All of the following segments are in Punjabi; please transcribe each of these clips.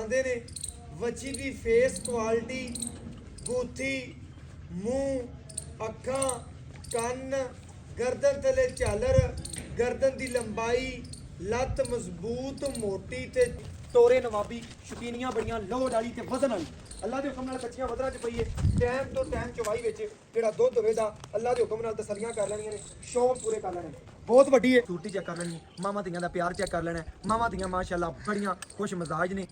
ਬੁਲਾਉਂਦੇ ਨੇ। ਵੱਛੀ ਦੀ ਫੇਸ ਕੁਆਲਿਟੀ, ਬੂਥੀ, ਮੂੰਹ, ਅੱਖਾਂ, ਕੰਨ, ਗਰਦਨ ਥੱਲੇ ਝਾਲਰ, ਗਰਦਨ ਦੀ ਲੰਬਾਈ, ਲੱਤ ਮਜ਼ਬੂਤ ਮੋਟੀ ਤੇ ਤੋਰੇ ਨਵਾਬੀ, ਸ਼ਕੀਨੀਆਂ ਬੜੀਆਂ, ਲੋੜ ਵਾਲੀ ਤੇ ਵਜ਼ਨ ਵਾਲੀ। ਅੱਲਾ ਦੇ ਹੁਕਮ ਨਾਲ ਕੱਚੀਆਂ ਵਦਰਾਂ 'ਚ ਪਈਏ, ਟਾਈਮ ਤੋਂ ਟਾਈਮ ਚਵਾਈ ਵਿੱਚ ਜਿਹੜਾ ਦੁੱਧ ਹੋਵੇ ਦਾ ਅੱਲਾ ਦੇ ਹੁਕਮ ਨਾਲ ਤਸੱਲੀਆਂ ਕਰ ਲੈਣੀਆਂ ਨੇ, ਸ਼ੌਕ ਪੂਰੇ ਕਰ ਲੈਣੇ। ਬਹੁਤ ਵੱਡੀ ਹੈ, ਛੋਟੀ ਚੈੱਕ ਕਰ ਲੈਣੀ, ਮਾਵਾਂ ਧੀਆਂ ਦਾ ਪਿਆਰ ਚੈੱਕ ਕਰ ਲੈਣਾ। ਮਾਵਾਂ ਧੀਆਂ ਮਾਸ਼ਾਅੱਲਾ ਬੜੀਆਂ ਖੁਸ਼ ਮਜ਼ਾਜ ਨੇ।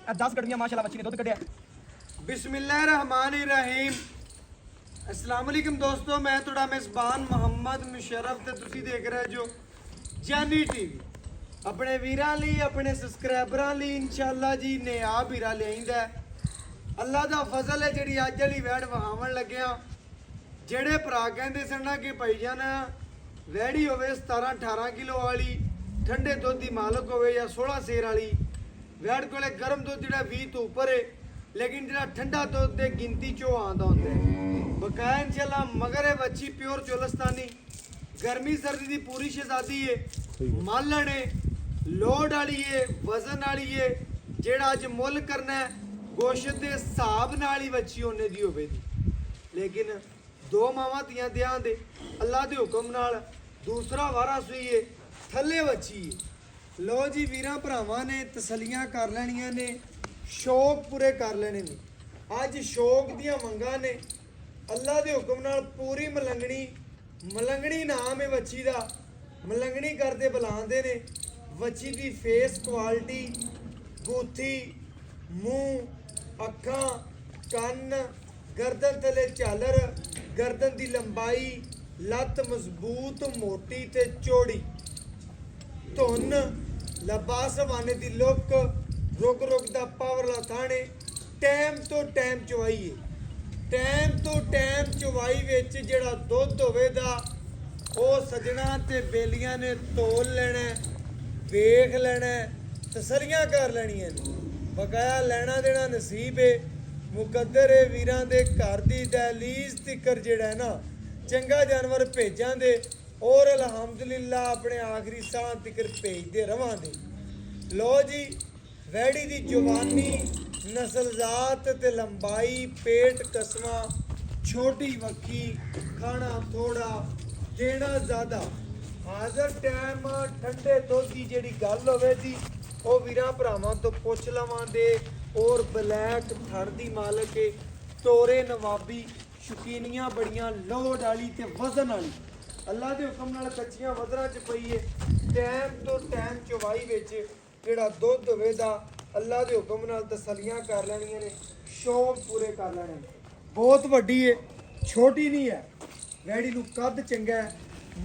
ਇਹ 10 ਗੜਵੀਆਂ ਮਾਸ਼ਾਅੱਲਾ ਬੱਚੀ ਨੇ ਦੁੱਧ ਕੱਢਿਆ। ਬਿਸਮਿल्लाहिर्रहमानिर्रहीम। अस्सलाम वालेकुम दोस्तों, मैं थोड़ा मेज़बान मोहम्मद मुशर्रफ ते तुसी देख रहे जो जानी टीवी। अपने वीरां लई, अपने सबसक्राइबरां लई इंशाअल्लाह जी नियाब हीरा लिआंदा। अल्लाह दा फजल है जिहड़ी अज वाली वैड़ वहावन लग्या। ਜਿਹੜੇ ਭਰਾ ਕਹਿੰਦੇ ਸਨ ਨਾ ਕਿ ਭਾਈਜਾਨ ਵੈੜੀ ਹੋਵੇ 17-18 ਕਿਲੋ ਵਾਲੀ, ਠੰਡੇ ਦੁੱਧ ਦੀ ਮਾਲਕ ਹੋਵੇ ਜਾਂ 16 ਸੇਰ ਵਾਲੀ ਵੈੜ ਕੋਲੇ ਗਰਮ ਦੁੱਧ ਜਿਹੜਾ 20 ਤੋਂ ਉੱਪਰ ਹੈ, ਲੇਕਿਨ ਜਿਹੜਾ ਠੰਡਾ ਦੁੱਧ ਦੇ ਗਿਣਤੀ ਚੋਂ ਆਉਂਦਾ ਹੁੰਦਾ ਹੈ ਬਕਾਇਆ ਇਨਸ਼ਾਅੱਲਾ। ਮਗਰ ਇਹ ਬੱਚੀ ਪਿਓਰ ਚੋਲਸਤਾਨੀ, ਗਰਮੀ ਸਰਦੀ ਦੀ ਪੂਰੀ ਸ਼ਹਿਜ਼ਾਦੀ ਹੈ, ਮਾਲਣ ਹੈ, ਲੋਡ ਵਾਲੀ ਹੈ, ਵਜ਼ਨ ਵਾਲੀ ਹੈ। ਜਿਹੜਾ ਅੱਜ ਮੁੱਲ ਕਰਨਾ ਹੈ ਗੋਸ਼ਤ ਦੇ ਹਿਸਾਬ ਨਾਲ ਹੀ ਬੱਚੀ ਉਹਨੇ ਦੀ ਹੋਵੇਗੀ। ਲੇਕਿਨ ਦੋ ਮਾਵਾਂ ਧੀਆਂ ਦਿਆਂ ਦੇ ਅੱਲਾ ਦੇ ਹੁਕਮ ਨਾਲ ਦੂਸਰਾ ਵਾਰਾ ਸੂਈਏ ਥੱਲੇ ਬੱਚੀ ਹੈ। ਲੋ ਜੀ ਵੀਰਾਂ ਭਰਾਵਾਂ ਨੇ ਤਸੱਲੀਆਂ ਕਰ ਲੈਣੀਆਂ ਨੇ, ਸ਼ੌਕ ਪੂਰੇ ਕਰ ਲੈਣੇ ਨੇ। ਅੱਜ ਸ਼ੌਕ ਦੀਆਂ ਮੰਗਾਂ ਨੇ। ਅੱਲਾ ਦੇ ਹੁਕਮ ਨਾਲ ਪੂਰੀ ਮਲੰਗਣੀ ਨਾਮ ਹੈ ਬੱਚੀ ਦਾ, ਮਲੰਗਣੀ ਕਰਦੇ ਬੁਲਾਉਂਦੇ ਨੇ। ਬੱਚੀ ਦੀ ਫੇਸ ਕੁਆਲਿਟੀ, ਬੂਥੀ, ਮੂੰਹ, ਅੱਖਾਂ, ਕੰਨ, ਗਰਦਨ ਥੱਲੇ ਝਾਲਰ, ਗਰਦਨ ਦੀ ਲੰਬਾਈ, ਲੱਤ ਮਜ਼ਬੂਤ ਮੋਟੀ ਤੇ ਚੌੜੀ, ਧੁੰਨ, ਲਬਾਸਵਾਨੇ ਦੀ ਲੁੱਕ, ਰੁਕ ਦਾ ਪਾਵਰ ਵਾਲਾ ਥਾਣੇ, ਟਾਈਮ ਤੋਂ ਟਾਈਮ ਚਵਾਈਏ। ਟਾਈਮ ਤੋਂ ਟਾਈਮ ਚਵਾਈ ਵਿੱਚ ਜਿਹੜਾ ਦੁੱਧ ਹੋਵੇ ਦਾ ਉਹ ਸਜਣਾ ਤੇ ਬੇਲੀਆਂ ਨੇ ਤੋਲ ਲੈਣਾ, ਵੇਖ ਲੈਣਾ, ਤਸੱਲੀਆਂ ਕਰ ਲੈਣੀਆਂ ਨੇ। ਬਕਾਇਆ ਲੈਣਾ ਦੇਣਾ ਨਸੀਬ ਹੈ, ਮੁਕੱਦਰ ਹੈ। ਵੀਰਾਂ ਦੇ ਘਰ ਦੀ ਦਹਲੀਜ਼ ਤਿੱਕਰ ਜਿਹੜਾ ਨਾ ਚੰਗਾ ਜਾਨਵਰ ਭੇਜਾਂ ਦੇ ਔਰ ਅਲਹਮਦੁਲਿਲਾ ਆਪਣੇ ਆਖਰੀ ਸਾਹ ਤਿੱਕਰ ਭੇਜਦੇ ਰਵਾਂਗੇ। ਲੋ ਜੀ ਵੈੜੀ ਦੀ ਜਵਾਨੀ, ਨਸਲਜ਼ਾਤ ਤੇ ਲੰਬਾਈ, ਪੇਟ ਕਸਮਾਂ, ਛੋਟੀ ਵੱਖੀ, ਖਾਣਾ ਥੋੜਾ, ਦੇਣਾ ਜ਼ਿਆਦਾ। ਹਾਜ਼ਰ ਟਾਈਮ ਠੰਡੇ ਦੁੱਧ ਦੀ ਜਿਹੜੀ ਗੱਲ ਹੋਵੇ ਜੀ ਉਹ ਵੀਰਾਂ ਭਰਾਵਾਂ ਤੋਂ ਪੁੱਛ ਲਵਾਂਗੇ। ਔਰ ਬਲੈਕ ਥੜ ਦੀ ਮਾਲਕ ਹੈ, ਤੋਰੇ ਨਵਾਬੀ, ਸ਼ਕੀਨੀਆਂ ਬੜੀਆਂ, ਲੋੜ ਵਾਲੀ ਤੇ ਵਜ਼ਨ ਵਾਲੀ। ਅੱਲਾ ਦੇ ਹੁਕਮ ਨਾਲ ਕੱਚੀਆਂ ਵਦਰਾਂ 'ਚ ਪਈ ਹੈ, ਟਾਈਮ ਤੋਂ ਟਾਈਮ ਚਵਾਈ ਵਿੱਚ ਜਿਹੜਾ ਦੁੱਧ ਹੋਵੇ ਦਾ ਅੱਲਾ ਦੇ ਹੁਕਮ ਨਾਲ ਤਸੱਲੀਆਂ ਕਰ ਲੈਣੀਆਂ ਨੇ, ਸ਼ੌਕ ਪੂਰੇ ਕਰ ਲੈਣੇ ਨੇ। ਬਹੁਤ ਵੱਡੀ ਹੈ, ਛੋਟੀ ਨਹੀਂ ਹੈ। ਵੈੜੀ ਨੂੰ ਕੱਦ ਚੰਗਾ ਹੈ,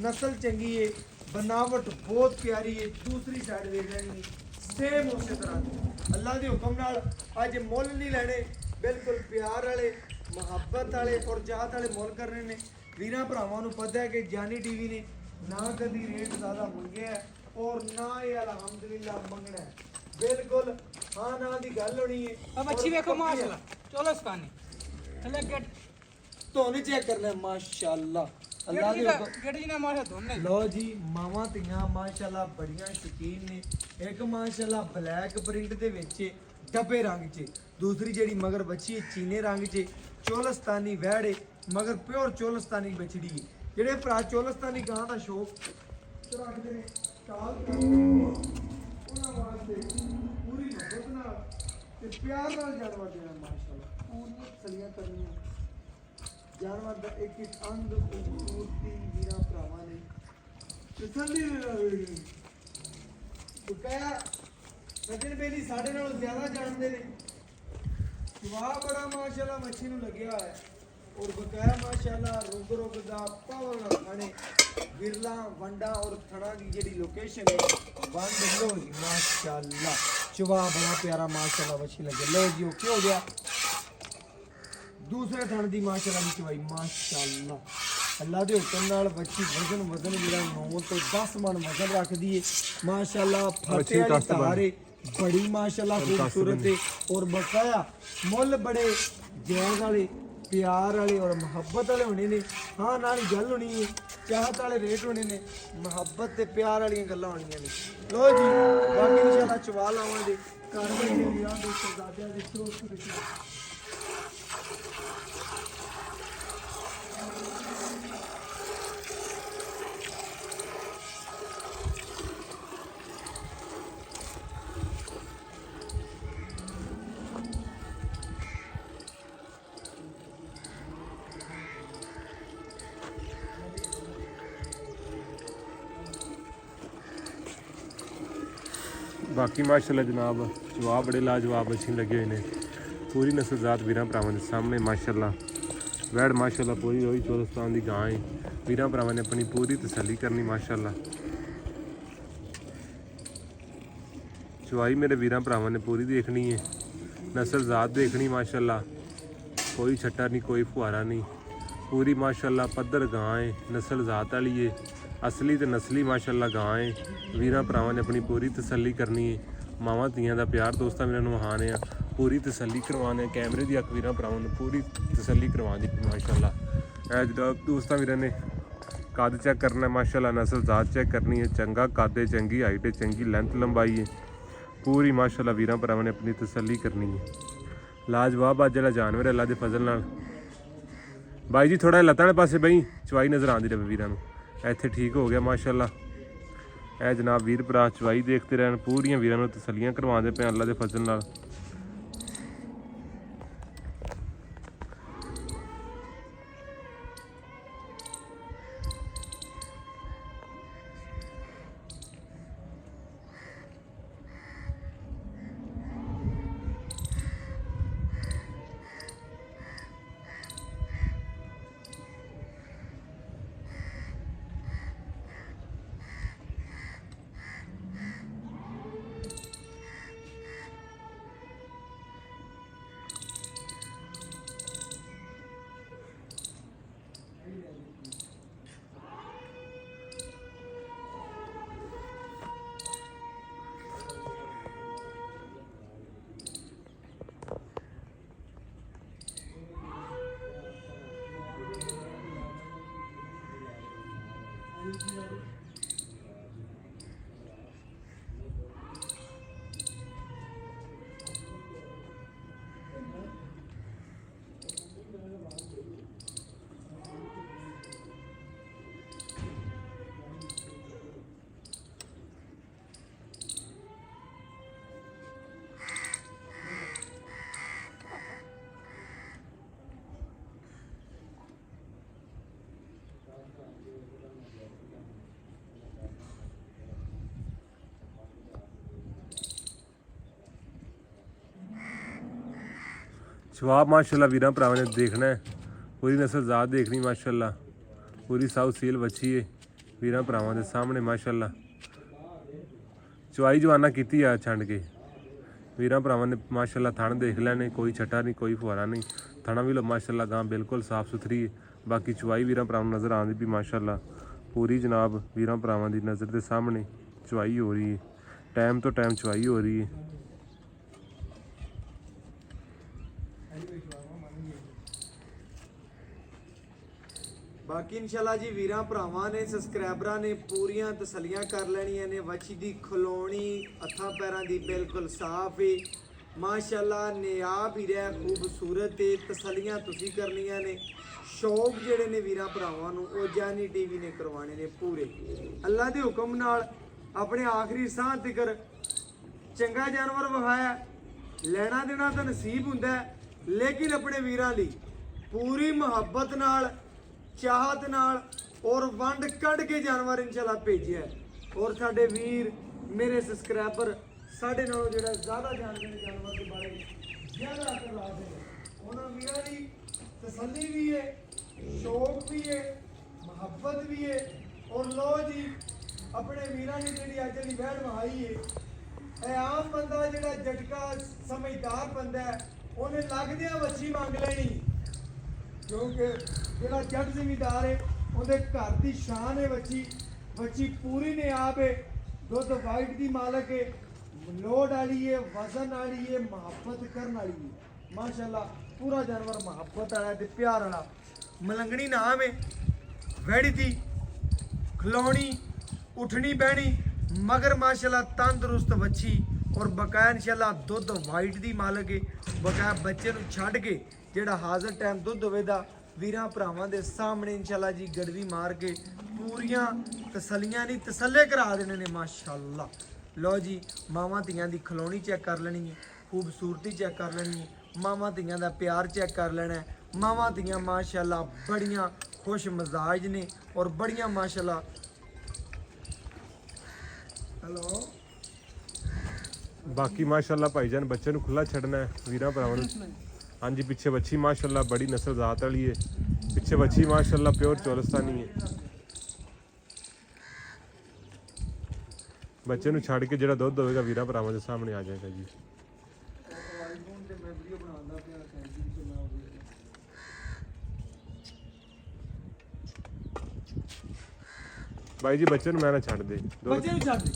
ਨਸਲ ਚੰਗੀ ਹੈ, ਬਨਾਵਟ ਬਹੁਤ ਪਿਆਰੀ ਹੈ। ਦੂਸਰੀ ਸਾਈਡ ਵੇਖ ਲੈਣੀ ਸੇਮ ਉਸੇ ਤਰ੍ਹਾਂ ਦੀ। ਅੱਲਾ ਦੇ ਹੁਕਮ ਨਾਲ ਅੱਜ ਮੁੱਲ ਨਹੀਂ ਲੈਣੇ, ਬਿਲਕੁਲ ਪਿਆਰ ਵਾਲੇ, ਮੁਹੱਬਤ ਵਾਲੇ ਔਰ ਜਾਤ ਵਾਲੇ ਮੁੱਲ ਕਰਨੇ ਨੇ। ਵੀਰਾਂ ਭਰਾਵਾਂ ਨੂੰ ਪਤਾ ਹੈ ਕਿ ਜਾਨੀ ਟੀਵੀ ਨੇ ਨਾ ਕਦੀ ਰੇਟ ਜ਼ਿਆਦਾ ਮੰਗਿਆ ਔਰ ਨਾ ਇਹ ਅਲਹਮਦੁਲਿਲਾ ਮੰਗਣਾ ਹੈ। ਬਿਲਕੁਲ ਹਾਂ ਨਾ ਦੀ ਗੱਲ ਹੋਣੀ ਹੈ। अब अच्छी देखो माशाल्लाह, चोलस्तानी थले गेट ਧੁੰਨ ਚੈੱਕ ਕਰਨਾ ਮਾਸ਼ਾਅੱਲਾ। ਅੱਲਾ ਦੇ ਹੁਕਮ गेट जी ने माशा धोने ਲੋ ਜੀ ਮਾਵਾਂ ਧੀਆਂ ਮਾਸ਼ਾਅੱਲਾ ਬੜੀਆਂ ਸ਼ੌਕੀਨ ਨੇ। ਇੱਕ ਮਾਸ਼ਾਅੱਲਾ ਬਲੈਕ ਪ੍ਰਿੰਟ ਦੇ ਵਿੱਚ ਡੱਬੇ ਰੰਗ 'ਚ, ਦੂਸਰੀ ਜਿਹੜੀ ਮਗਰ ਬੱਚੀ ਚੀਨੇ ਰੰਗ 'ਚ, ਚੋਲਸਤਾਨੀ ਵੈੜੇ ਮਗਰ ਪਿਓਰ ਚੋਲਸਤਾਨੀ ਬਛੜੀ ਹੈ। ਜਿਹੜੇ ਭਰਾ ਚੋਲਸਤਾਨੀ ਗਾਂ ਦਾ ਸ਼ੌਕ ਰੱਖਦੇ ਨੇ ਕਾਲ ਉਹਨਾਂ ਵਾਸਤੇ ਪੂਰੀ ਮੁਹੱਬਤ ਨਾਲ ਤੇ ਪਿਆਰ ਨਾਲ ਜਾਨਵਰ ਦੇਣਾ ਮਾਸ਼ਾਅੱਲਾ, ਪੂਰੀ ਤਸੱਲੀਆਂ ਕਰਨੀਆਂ। ਜਾਨਵਰ ਦਾ ਇੱਕ ਇੱਕ ਅੰਗ ਖੂਬਸੂਰਤੀ ਵੀਰਾਂ ਭਰਾਵਾਂ ਨੇ ਤਸੱਲੀ ਨਾਲ ਬਕਾਇਆ ਸਜਣ ਬੇਲੀ ਸਾਡੇ ਨਾਲੋਂ ਜ਼ਿਆਦਾ ਜਾਣਦੇ ਨੇ। ਜਵਾਬ ਬੜਾ ਮਾਸ਼ਾਅੱਲਾ ਮੱਛੀ ਨੂੰ ਲੱਗਿਆ ਹੈ ਔਰ ਬਕਾਇਆ ਮਾਸ਼ਾਅੱਲਾ ਰੁਗ ਦਾ ਪਾਵਰ ਨਾਲ ਖਾਣੇ, ਵਿਰਲਾ ਵੰਡਾ ਔਰ ਥਣਾ ਦੀ ਜਿਹੜੀ ਲੋਕੇਸ਼ਨ ਹੈ ਬੰਦ ਲੋ ਜੀ ਮਾਸ਼ਾਅੱਲਾ। ਜਵਾਬ ਬੜਾ ਪਿਆਰਾ ਮਾਸ਼ਾਅੱਲਾ ਮੱਛੀ ਲੱਗੇ। ਲੋ ਜੀ ਓਕੇ ਹੋ ਗਿਆ। ਦੂਸਰੇ ਥਣ ਦੀ ਮਾਸ਼ਾਅੱਲਾ ਦੀ ਚਵਾਈ ਮਾਸ਼ਾਅੱਲਾ। ਅੱਲਾ ਦੇ ਹੁਕਮ ਨਾਲ ਬੱਚੀ ਵਜ਼ਨ ਜਿਹੜਾ 9 ਤੋਂ 10 ਮਣ ਵਜ਼ਨ ਰੱਖਦੀ ਹੈ ਮਾਸ਼ਾਅੱਲਾ। ਫੱਟੇ ਵਾਲੀ ਧਾਰ ਹੈ, ਬੜੀ ਮਾਸ਼ਾਅੱਲਾ ਖੂਬਸੂਰਤ ਹੈ ਔਰ ਬਕਾਇਆ ਮੁੱਲ ਬੜੇ ਜਾਇਜ਼ ਵਾਲੇ, ਪਿਆਰ ਵਾਲੇ ਔਰ ਮੁਹੱਬਤ ਵਾਲੇ ਹੋਣੇ ਨੇ। ਹਾਂ ਨਾਲ ਹੀ ਗੱਲ ਹੋਣੀ ਹੈ, ਚਾਹਤ ਵਾਲੇ ਰੇਟ ਹੋਣੇ ਨੇ, ਮੁਹੱਬਤ ਤੇ ਪਿਆਰ ਵਾਲੀਆਂ ਗੱਲਾਂ ਹੋਣੀਆਂ ਨੇ। ਲੋ ਜੀ ਬਾਕੀ ਇਨਸ਼ਾਅੱਲਾ ਚਵਾ ਲਾਵਾਂਗੇ ਘਰ ਬੈਠੇ ਵੀਰਾਂ ਦੇ ਸ਼ਹਿਜ਼ਾਦਿਆਂ ਦੀ ਚੋਸ ਵਿੱਚ। बाकी माशाल्लाह जनाब जवाब बड़े लाजवाब अच्छे लगे हुए हैं। पूरी नस्लजात वीरां भरावां दे सामने माशाल्लाह वैड़ माशाल्लाह पूरी होई चौदस्तान की गां है। वीरां भरावां ने अपनी पूरी तसल्ली करनी माशाल्लाह। चवाई मेरे वीरां भरावां ने पूरी देखनी है, नस्लजात देखनी माशाल्लाह। कोई छट्टा नहीं, कोई फुहारा नहीं, पूरी माशाल्लाह पद्धर गां है, नस्लजात वाली है, असली ते नस्ली माशाल्लाह गां है। वीरां भरावां ने अपनी पूरी तसल्ली करनी है। मावां धीआं दा प्यार दोस्तां वीरां नूं वहाने आ, पूरी तसल्ली करवाने। कैमरे की अख वीरां भरावां नूं पूरी तसल्ली करवा दी माशाल्लाह। ऐ जनाब दोस्तां वीरां ने कद चेक करना है माशाल्लाह, नस्ल जात चेक करनी है। चंगा कद है, चंगी हाइट है, चंगी लेंथ लंबाई है, पूरी माशाल्लाह वीरां भरावां ने अपनी तसल्ली करनी है। लाजवाब अज जिहड़ा जानवर है अल्लाह दे फजल नाल। बाई जी थोड़ा लत्तां वाले पासे बई चवाई नज़र आती रहे वीरां नूं। ਇੱਥੇ ठीक हो गया माशाल्लाह। ਇਹ जनाब वीर भरा चवाई देखते रहन, पूरियां वीरां नूं तसल्लियां करवाते पे अल्लाह दे फजल नाल। जवाब माशाल्लाह वीरां भरावां ने देखना है, पूरी नस्ल जात देखनी माशाल्लाह। पूरी साउथ सील बची है वीरां भरावां दे सामने माशाल्लाह। चवाई जवाना की आ छंड के वीरां भरावां ने माशाल्लाह थण देख लैने, कोई छट्टा नहीं, कोई फुहारा नहीं। थणा भी लो माशाल्लाह गां बिल्कुल साफ सुथरी है। बाकी चवाई वीरां भरावां नज़र आती भी माशाल्लाह। पूरी जनाब वीरां भरावां दी नज़र के सामने चवाई हो रही है, टाइम तो टाइम चवाई हो रही है। बाकी इंशाल्लाह जी वीरां भरावां ने सबसक्राइबरां ने पूरियां तसल्लियां कर लैनियां ने। वछी दी खलोनी हत्थां पैरां दी बिल्कुल साफ है माशाल्लाह। नियाब ही रहा, खूबसूरत है। तसल्लियां तुसीं करनियां ने। शौक जिहड़े ने वीरां भरावां नूं ओ जानी टीवी ने करवाने ने पूरे। अल्लाह दे हुक्म नाल अपने आखिरी साह तिकर चंगा जानवर विखाया। लैना देना तो नसीब हुंदा है, लेकिन अपने वीरां लई पूरी मुहब्बत नाल, चाहत नाल और वंड कढ़ के जानवर इंशाल्लाह भेजिया है। और साडे वीर मेरे सबसक्राइबर साडे नालों जिहड़ा ज़्यादा जानते हैं जानवर के बारे ज़्यादा अकल रखते हैं। उन्हां वीरां दी तसल्ली भी है, शौक भी है, मुहब्बत भी है। और लो जी अपने वीरां ने जिहड़ी अज दी वैड़ वहाई है, ਇਹ आम बंदा जिहड़ा झटका समझदार बंदा है उन्हें लगदियां वच्छी मंग लेनी, क्योंकि जिहड़ा जट जिमीदार है उहदे घर की शान है वच्छी। वच्छी पूरी ने आप है, दुध वाइट की मालक है, लोड वाली है, वजन वाली है, मुहब्बत करने वाली है माशाल्लाह। पूरा जानवर मुहब्बत वाला है, प्यार वाला। मलंगनी नाम है वैड़ी थी, खिलौनी, उठनी बहनी, मगर माशाल्लाह तंदुरुस्त वच्छी ਔਰ ਬਕਾਇਆ ਇਨਸ਼ਾਅੱਲਾ ਦੁੱਧ ਵਾਈਟ ਦੀ ਮਾਲਕ ਹੈ। ਬਕਾਇਆ ਬੱਚੇ ਨੂੰ ਛੱਡ ਕੇ ਜਿਹੜਾ ਹਾਜ਼ਰ ਟਾਈਮ ਦੁੱਧ ਹੋਵੇਗਾ ਵੀਰਾਂ ਭਰਾਵਾਂ ਦੇ ਸਾਹਮਣੇ ਇਨਸ਼ਾਅੱਲਾ ਜੀ ਗੜਵੀ ਮਾਰ ਕੇ ਪੂਰੀਆਂ ਤਸੱਲੀਆਂ ਨਹੀਂ ਤਸੱਲੇ ਕਰਾ ਦੇਣੇ ਨੇ ਮਾਸ਼ਾਅੱਲਾ। ਲਓ ਜੀ ਮਾਵਾਂ ਧੀਆਂ ਦੀ ਖਲੋਣੀ ਚੈੱਕ ਕਰ ਲੈਣੀ ਹੈ, ਖੂਬਸੂਰਤੀ ਚੈੱਕ ਕਰ ਲੈਣੀ ਹੈ, ਮਾਵਾਂ ਧੀਆਂ ਦਾ ਪਿਆਰ ਚੈੱਕ ਕਰ ਲੈਣਾ ਹੈ। ਮਾਵਾਂ ਧੀਆਂ ਮਾਸ਼ਾਅੱਲਾ ਬੜੀਆਂ ਖੁਸ਼ ਮਜ਼ਾਜ ਨੇ ਔਰ ਬੜੀਆਂ ਮਾਸ਼ਾਅੱਲਾ ਹੈਲੋ ਬਾਕੀ ਮਾਸ਼ਾਅੱਲਾ ਭਾਈਜਾਨ ਬੱਚੇ ਨੂੰ ਖੁੱਲਾ ਛੱਡਣਾ ਹੈ ਵੀਰਾਂ ਭਰਾਵਾਂ ਨੂੰ। ਹਾਂਜੀ ਪਿੱਛੇ ਬੱਚੀ ਮਾਸ਼ਾਅੱਲਾ ਬੜੀ ਨਸਲ ਜ਼ਾਤ ਵਾਲੀ ਹੈ। ਪਿੱਛੇ ਬੱਚੀ ਮਾਸ਼ਾਅੱਲਾ ਪਿਓਰ ਚੋਲਸਤਾਨੀ ਹੈ। ਬੱਚੇ ਨੂੰ ਛੱਡ ਕੇ ਜਿਹੜਾ ਦੁੱਧ ਹੋਵੇਗਾ ਵੀਰਾਂ ਭਰਾਵਾਂ ਦੇ ਸਾਹਮਣੇ ਆ ਜਾਏਗਾ ਜੀ। ਭਾਈ ਜੀ ਬੱਚੇ ਨੂੰ ਮੈਂ ਨਾ ਛੱਡ ਦੇ ਬੱਚੇ ਨੂੰ ਛੱਡ ਦੇ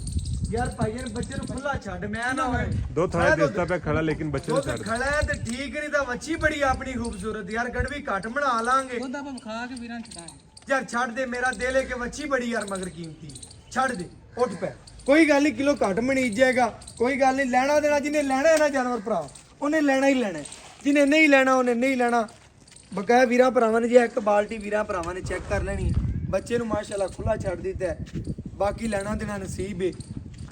ਯਾਰ ਭਾਈਆਂ ਬੱਚੇ ਨੂੰ ਖੁੱਲਾ ਛੱਡ ਮੈਂ ਨਾ ਹੋਏ ਦੋ ਥਾਂ ਦਿਸਦਾ ਪਿਆ ਖੜਾ ਲੇਕਿਨ ਬੱਚੇ ਨੂੰ ਦੁੱਧ ਛੱਡ ਖੜਾ ਹੈ ਤੇ ਠੀਕ ਨਹੀਂ ਤਾਂ ਵੱਛੀ ਬੜੀ ਆਪਣੀ ਖੂਬਸੂਰਤ ਯਾਰ ਗੜਵੀ ਘੱਟ ਬਣਾ ਲਾਂਗੇ ਦੁੱਧ ਆਪਾਂ ਖਾ ਕੇ ਵੀਰਾਂ ਚੜਾਏ ਯਾਰ ਛੱਡ ਦੇ ਮੇਰਾ ਦਿਲ ਹੈ ਕਿ ਵੱਛੀ ਬੜੀ ਯਾਰ ਮਗਰ ਕੀਮਤੀ ਛੱਡ ਦੇ ਉੱਠ ਪੈ ਕੋਈ ਗੱਲ ਨਹੀਂ ਕਿਲੋ ਘੱਟ ਮਣੀ ਜਾਏਗਾ ਕੋਈ ਗੱਲ ਨਹੀਂ ਲੈਣਾ ਦੇਣਾ ਜਿਹਨੇ ਲੈਣਾ ਹੈ ਨਾ ਜਾਨਵਰ ਭਰਾ ਉਹਨੇ ਲੈਣਾ ਹੀ ਲੈਣਾ ਜਿਹਨੇ ਨਹੀਂ ਲੈਣਾ ਉਹਨੇ ਨਹੀਂ ਲੈਣਾ ਬਕਾਇਆ ਵੀਰਾਂ ਭਰਾਵਾਂ ਨੇ ਜੇ ਇੱਕ ਬਾਲਟੀ ਵੀਰਾਂ ਭਰਾਵਾਂ ਨੇ ਚੈੱਕ ਕਰ ਲੈਣੀ ਬੱਚੇ ਨੂੰ ਮਾਸ਼ਾਅੱਲਾ ਖੁੱਲਾ ਛੱਡ ਦਿੱਤਾ ਬਾਕੀ ਲੈਣਾ ਦੇਣਾ ਨਸੀਬ ਹੈ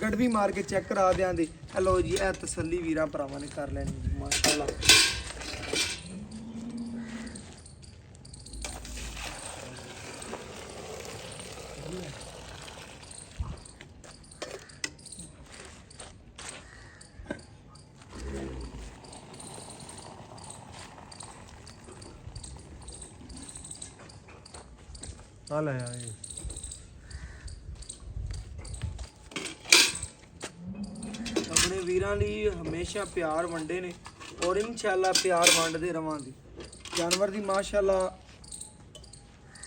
ਗੜਵੀ ਮਾਰ ਕੇ ਚੈੱਕ ਕਰਾ ਦਿਆਂਦੇ ਹਲੋ ਜੀ ਇਹ ਤਸੱਲੀ ਵੀਰਾਂ ਭਰਾਵਾਂ ਨੇ ਕਰ ਲੈਣੀ ਜੀ ਮਾਸ਼ਾਅੱਲਾ ਆ ਲੈ ਆਏ ਆਪਣੇ ਵੀਰਾਂ ਲਈ ਹਮੇਸ਼ਾ ਪਿਆਰ ਵੰਡੇ ਨੇ ਔਰ ਇਨਸ਼ਾਅੱਲਾ ਪਿਆਰ ਵੰਡਦੇ ਰਵਾਂਗੇ ਜਾਨਵਰ ਦੀ ਮਾਸ਼ਾਅੱਲਾ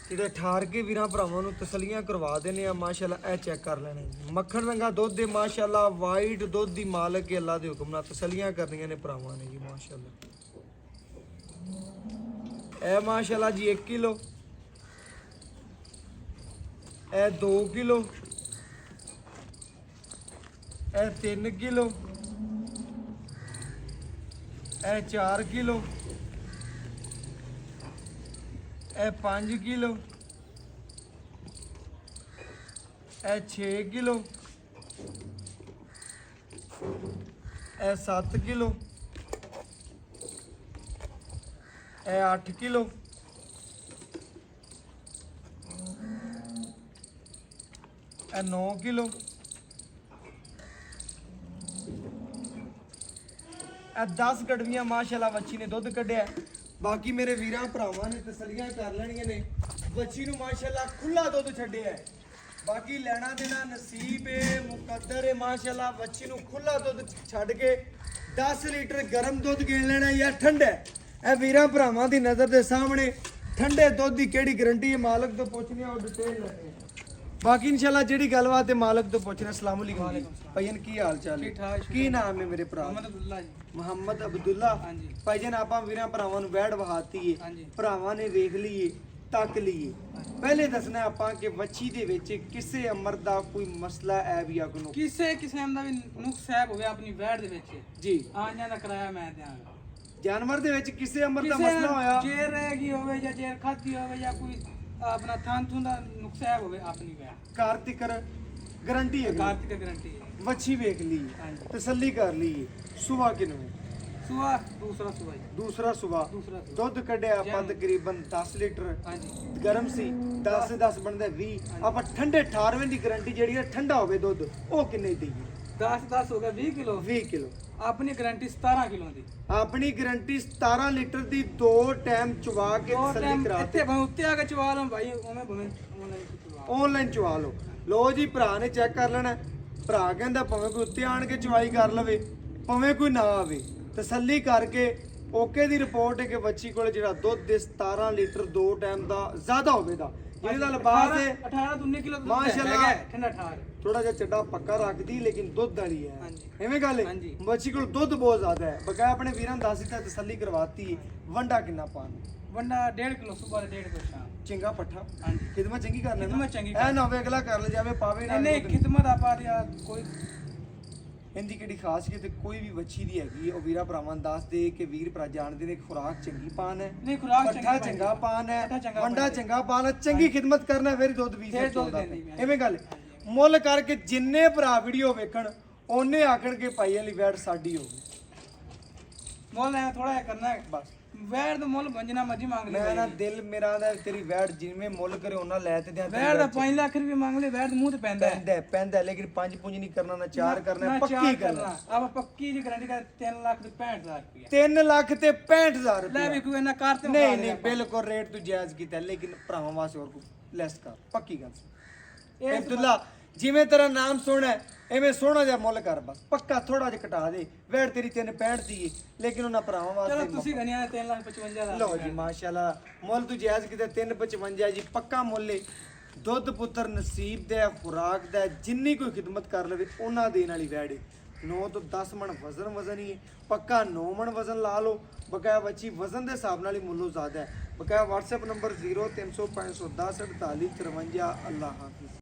ਜਿਹੜੇ ਠਾਰ ਕੇ ਵੀਰਾਂ ਭਰਾਵਾਂ ਨੂੰ ਤਸੱਲੀਆਂ ਕਰਵਾ ਦਿੰਦੇ ਆ ਮਾਸ਼ਾਅੱਲਾ ਇਹ ਚੈੱਕ ਕਰ ਲੈਣੇ ਮੱਖਣ ਰੰਗਾ ਦੁੱਧ ਦੇ ਮਾਸ਼ਾਅੱਲਾ ਵਾਈਟ ਦੁੱਧ ਦੀ ਮਾਲਕ ਹੈ ਅੱਲਾ ਦੇ ਹੁਕਮ ਨਾਲ ਤਸੱਲੀਆਂ ਕਰਨੀਆਂ ਨੇ ਭਰਾਵਾਂ ਨੇ ਜੀ ਮਾਸ਼ਾਅੱਲਾ ਇਹ ਮਾਸ਼ਾਅੱਲਾ ਜੀ 1 ਕਿਲੋ ਇਹ 2 ਕਿਲੋ ਇਹ 3 ਕਿਲੋ ਇਹ 4 ਕਿਲੋ ਇਹ 5 ਕਿਲੋ ਇਹ 6 ਕਿਲੋ ਇਹ 7 ਕਿਲੋ ਇਹ 8 ਕਿਲੋ ਇਹ 9 ਕਿਲੋ ਇਹ 10 ਗੜਵੀਆਂ ਮਾਸ਼ਾਅੱਲਾ ਵੱਛੀ ਨੇ ਦੁੱਧ ਕੱਢਿਆ ਬਾਕੀ ਮੇਰੇ ਵੀਰਾਂ ਭਰਾਵਾਂ ਨੇ ਤਸੱਲੀਆਂ ਕਰ ਲੈਣੀਆਂ ਨੇ ਵੱਛੀ ਨੂੰ ਮਾਸ਼ਾਅੱਲਾ ਖੁੱਲਾ ਦੁੱਧ ਛੱਡਿਆ ਹੈ ਬਾਕੀ ਲੈਣਾ ਦੇਣਾ ਨਸੀਬ ਹੈ ਮੁਕੱਦਰ ਹੈ ਮਾਸ਼ਾਅੱਲਾ ਵੱਛੀ ਨੂੰ ਖੁੱਲਾ ਦੁੱਧ ਛੱਡ ਕੇ 10 ਲੀਟਰ ਗਰਮ ਦੁੱਧ ਗੇਣ ਲੈਣਾ ਜਾਂ ਠੰਡਾ ਇਹ ਵੀਰਾਂ ਭਰਾਵਾਂ ਦੀ ਨਜ਼ਰ ਦੇ ਸਾਹਮਣੇ ਠੰਡੇ ਦੁੱਧ ਦੀ ਕਿਹੜੀ ਗਾਰੰਟੀ ਹੈ ਮਾਲਕ ਤੋਂ ਪੁੱਛਣੀ ਉਹ ਡਿਟੇਲ ਲੈਣੀ ਬਾਕੀ ਇਨਸ਼ਾਅੱਲਾ ਜਿਹੜੀ ਗੱਲਬਾਤ ਹੈ ਮਾਲਕ ਤੋਂ ਪੁੱਛਣਾ ਅਸਲਾਮ ਅਲੈਕੁਮ ਭਾਈਨ ਕੀ ਹਾਲ ਚਾਲ ਹੈ ਕੀ ਨਾਮ ਹੈ ਮੇਰੇ ਭਰਾ ਮੁਹੰਮਦ ਅਬਦੁੱਲਾ ਜੀ ਮੁਹੰਮਦ ਅਬਦੁੱਲਾ ਹਾਂਜੀ ਭਾਈਜਨ ਆਪਾਂ ਵੀਰਾਂ ਭਰਾਵਾਂ ਨੂੰ ਬੈਠ ਵਹਾਤੀ ਏ ਹਾਂਜੀ ਭਰਾਵਾਂ ਨੇ ਵੇਖ ਲਈਏ ਤੱਕ ਲਈਏ ਪਹਿਲੇ ਦੱਸਣਾ ਆਪਾਂ ਕਿ ਵੱਛੀ ਦੇ ਵਿੱਚ ਕਿਸੇ ਅਮਰ ਦਾ ਕੋਈ ਮਸਲਾ ਹੈ ਵੀ ਆਗਨੋ ਕਿਸੇ ਕਿਸਮ ਦਾ ਵੀ ਨੁਕਸ ਹੈ ਹੋਵੇ ਆਪਣੀ ਵੈੜ ਦੇ ਵਿੱਚ ਜੀ ਆਂਜਾਂ ਦਾ ਕਿਰਾਇਆ ਮੈਂ ਦਿਆਂਗਾ ਜਾਨਵਰ ਦੇ ਵਿੱਚ ਕਿਸੇ ਅਮਰ ਦਾ ਮਸਲਾ ਹੋਇਆ ਜੇਰ ਰਹਿ ਗਈ ਹੋਵੇ ਜਾਂ ਜੇਰ ਖਾਦੀ ਹੋਵੇ ਜਾਂ ਕੋਈ ਆਪਣਾ ਥਾਂ ਥੂੰ ਦਾ ਨੁਕਸ ਹੈ ਹੋਵੇ ਆਪਣੀ ਵੈੜ ਕਾਰਤਿਕਰ ਗਾਰੰਟੀ ਹੈ ਕਾਰਤਿਕ ਗਾਰੰਟੀ ਹੈ ਵੱਛੀ ਵੇਖ ਲਈ ਹਾਂਜੀ ਤਸੱਲੀ ਕਰ ਲਈ ਸੁਬਾ ਕਿਨੂੰ ਸੁਆ ਦੂਸਰਾ ਸੁਆ ਜੀ ਦੂਸਰਾ ਸੁਬਾ ਦੂਸਰਾ ਸੁਆ। ਦੁੱਧ ਕੱਢਿਆ ਆਪਾਂ ਤਕਰੀਬਨ 10 ਲੀਟਰ ਹਾਂਜੀ ਗਰਮ ਸੀ 10 ਦੇ 10 ਬਣਦਾ 20 ਆਪਾਂ ਠੰਡੇ 18ਵੇਂ ਦੀ ਗਾਰੰਟੀ ਜਿਹੜੀ ਹੈ ਠੰਡਾ ਹੋਵੇ ਦੁੱਧ ਉਹ ਕਿੰਨੇ ਦੀ 10 ਹੋ ਗਿਆ 20 ਕਿਲੋ 20 ਕਿਲੋ ਆਪਣੀ ਗਾਰੰਟੀ 17 ਕਿਲੋ ਦੀ ਆਪਣੀ ਗਾਰੰਟੀ 17 ਲੀਟਰ ਦੀ 2 ਟਾਈਮ ਚਵਾ ਕੇ ਦੋ ਤਸੱਲੀ ਟਾਈਮ ਕਰਾ ਇੱਥੇ ਭਾਵੇਂ ਉੱਤੇ ਆ ਕੇ ਚਵਾ ਲਵਾਂ ਭਾਈ ਉਵੇਂ ਭਾਵੇਂ ਆਨਲਾਈਨ ਚਵਾ ਆਨਲਾਈਨ ਚਵਾ ਲਓ ਲੋ ਜੀ ਭਰਾ ਨੇ ਚੈੱਕ ਕਰ ਲੈਣਾ ਭਰਾ ਕਹਿੰਦਾ ਭਾਵੇਂ ਕੋਈ ਉੱਤੇ ਆਣ ਕੇ ਚਵਾਈ ਕਰ ਲਵੇ ਭਾਵੇਂ ਕੋਈ ਨਾ ਆਵੇ ਤਸੱਲੀ ਕਰਕੇ ਓਕੇ ਦੀ ਰਿਪੋਰਟ ਹੈ ਕਿ ਬੱਚੀ ਕੋਲ ਜਿਹੜਾ ਦੁੱਧ ਦੇ 17 ਲੀਟਰ 2 ਟਾਈਮ ਦਾ ਜ਼ਿਆਦਾ ਹੋਵੇਗਾ ਜਿਹਦਾ ਲਿਬਾਸ ਹੈ 18 ਤੋਂ 19 ਕਿਲੋ ਮਾਸ਼ਾਅੱਲਾ ਠੰਡਾ ਠਾਰ ਥੋੜਾ ਜਿਹਾ ਚੱਡਾ ਪੱਕਾ ਰੱਖਦੀ ਲੇਕਿਨ ਦੁੱਧ ਵਾਲੀ ਹੈ ਹਾਂਜੀ। ਐਵੇਂ ਗੱਲ ਹੈ ਹਾਂਜੀ। ਬੱਚੀ ਕੋਲ ਦੁੱਧ ਬਹੁਤ ਜ਼ਿਆਦਾ ਹੈ ਬਕਾਇਆ ਆਪਣੇ ਵੀਰਾਂ ਨੂੰ ਦੱਸ ਦਿੱਤਾ ਤਸੱਲੀ ਕਰਵਾਤੀ ਵੰਡਾ ਕਿੰਨਾ ਪਾਣ ਵੰਡਾ 1.5 ਕਿਲੋ ਸਵੇਰ 1.5 ਕਿਲੋ ਸ਼ਾਮ ਚੰਗਾ ਪੱਠਾ ਹਾਂਜੀ ਖਿਦਮਤ ਚੰਗੀ ਕਰ ਲੈਣਾ ਖਿਦਮਤ ਚੰਗੀ ਐ ਨਾ ਹੋਵੇ ਅਗਲਾ ਕਰ ਲੈ ਜਾਵੇ ਪਾਵੇ ਨਾ ਨਹੀਂ ਖਿਦਮਤ ਆਪਾਂ ਦੀ ਕੋਈ ਇਹਦੀ ਕਿਹੜੀ ਖਾਸੀਅਤ ਹੈ, ਕੋਈ ਵੀ ਵੱਛੀ ਦੀ ਹੈਗੀ ਉਹ ਵੀਰਾ ਭਰਾਵਾਂ ਨੂੰ ਦੱਸ ਦੇ ਕਿ ਵੀਰ ਭਰਾ ਜਾਣਦੇ ਨੇ ਖੁਰਾਕ ਚੰਗੀ ਪਾਣ ਹੈ, ਨਹੀਂ ਖੁਰਾਕ ਪੱਠਾ ਚੰਗੀ ਚੰਗਾ ਪਾਣ ਹੈ, ਪੱਠਾ ਚੰਗਾ ਵੰਡਾ ਪਾਉਣਾ। ਚੰਗਾ ਪਾਣ ਹੈ, ਚੰਗੀ ਖਿਦਮਤ ਕਰਨਾ ਫਿਰ ਦੁੱਧ ਵੀ ਫਿਰ ਦੁੱਧ ਦਿੰਦੀ ਹੈ। ਐਵੇਂ ਗੱਲ ਹੈ। ਮੁੱਲ ਕਰਕੇ ਜਿੰਨੇ ਭਰਾ ਵੀਡੀਓ ਵੇਖਣ ਉਹਨੇ ਆਖਣ ਕਿ ਭਾਈ ਵਾਲੀ ਵੈਟ ਸਾਡੀ ਹੋਊਗੀ ਮੁੱਲ ਐ ਥੋੜਾ ਜਿਹਾ ਕਰਨਾ ਹੈ ਬਸ। ਵੈਰ ਦਾ ਮੁੱਲ ਬੰਜਣਾ ਮਰਜੀ ਮੰਗ ਲੈ ਮੈਂ ਨਾ ਦਿਲ ਮੇਰਾ ਦਾ ਤੇਰੀ ਵੈਟ ਜਿਵੇਂ ਮੁੱਲ ਕਰੇ ਉਹਨਾਂ ਲੈ ਤੇ ਦਿਆਂ ਵੈਰ ਦਾ 5 ਲੱਖ ਰੁਪਏ ਮੰਗ ਲੈ ਵੈਰ ਦੇ ਮੂੰਹ ਤੇ ਪੈਂਦਾ ਹੈ। ਪੈਂਦਾ ਲੇਕਿਨ 5 ਪੁੰਜ ਨਹੀਂ ਕਰਨਾ ਨਾ 4 ਕਰਨਾ ਨਾ ਪੱਕੀ ਚਾਰ ਗੱਲ ਕਰਨਾ। ਆਪਾਂ ਪੱਕੀ ਜੀ ਗਾਰੰਟੀ ਕਰ 3 ਲੱਖ ਤੇ 65,000 ਰੁਪਏ 3 ਲੱਖ ਤੇ 65,000 ਲੈ ਰੁਪਏ ਵੀ ਕੋਈ ਇਹਨਾਂ ਕਰ ਤੇ ਨਹੀਂ ਨਹੀਂ ਬਿਲਕੁਲ ਰੇਟ ਤੂੰ ਜਾਇਜ਼ ਕੀਤਾ ਲੇਕਿਨ ਭਰਾਵਾਂ ਵਾਸਤੇ ਹੋਰ ਕੋਈ ਲੈਸ ਕਰ ਪੱਕੀ ਗੱਲ ਅਬਦੁੱਲਾ ਜਿਵੇਂ ਤੇਰਾ ਨਾਮ ਸੋਹਣਾ ਹੈ, ਐਵੇਂ ਸੋਹਣਾ ਜਿਹਾ ਮੁੱਲ ਕਰ ਬਸ ਪੱਕਾ ਥੋੜਾ ਜਿਹਾ ਘਟਾ ਦੇ ਵੈਟ ਤੇਰੀ 365 ਦੀ ਏ ਲੇਕਿਨ ਉਹਨਾਂ ਭਰਾਵਾਂ ਚਲੋ ਵਾਸਤੇ ਤੁਸੀਂ ਗਣਿਆ 3,55,000 ਲਓ ਜੀ ਮਾਸ਼ਾਅੱਲਾ ਮੁੱਲ ਤੂੰ ਜਾਇਜ਼ ਕੀਤਾ 355 ਜੀ ਪੱਕਾ ਮੁੱਲ ਏ ਦੁੱਧ ਪੁੱਤਰ ਨਸੀਬ ਦਾ ਹੈ, ਖੁਰਾਕ ਦਾ ਹੈ, ਜਿੰਨੀ ਕੋਈ ਖਿਦਮਤ ਕਰ ਲਵੇ ਉਹਨਾਂ ਦੇਣ ਵਾਲੀ ਵੈੜ ਏ 9 ਤੋਂ 10 ਮਣ ਵਜ਼ਨ ਹੀ ਹੈ ਪੱਕਾ 9 ਮਣ ਵਜ਼ਨ ਲਾ ਲਓ ਬਕਾਇਆ ਬੱਚੀ ਵਜ਼ਨ ਦੇ ਹਿਸਾਬ ਨਾਲ ਹੀ ਮੁੱਲੋਂ ਜ਼ਿਆਦਾ ਹੈ ਬਕਾਇਆ WhatsApp ਨੰਬਰ 0300 510 48 53 ਅੱਲਾਹ ਹਾਫਿਜ਼।